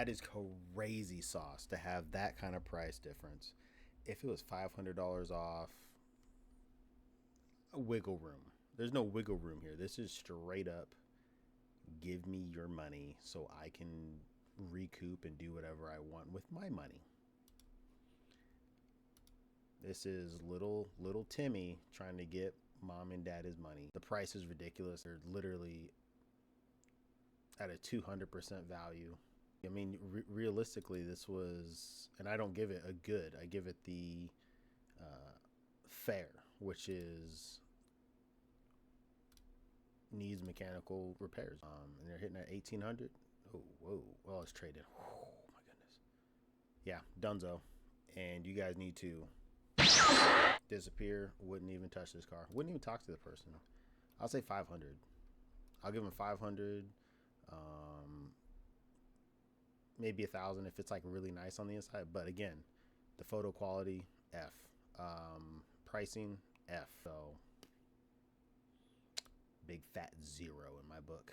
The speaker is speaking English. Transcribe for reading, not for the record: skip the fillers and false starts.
That is crazy sauce to have that kind of price difference. If it was $500 off, wiggle room. There's no wiggle room here. This is straight up give me your money so I can recoup and do whatever I want with my money. This is little Timmy trying to get mom and dad his money. The price is ridiculous. They're literally at a 200% value. I mean, realistically, this was, and I don't give it a good, I give it the fair, which is needs mechanical repairs. And they're hitting at 1800. Oh, whoa. Well, it's traded. Oh, my goodness. Yeah, Dunzo. And you guys need to disappear. Wouldn't even touch this car. Wouldn't even talk to the person. I'll say 500. I'll give him 500. Maybe 1,000 if it's like really nice on the inside. But again, the photo quality, F. Pricing, F. So big fat 0 in my book.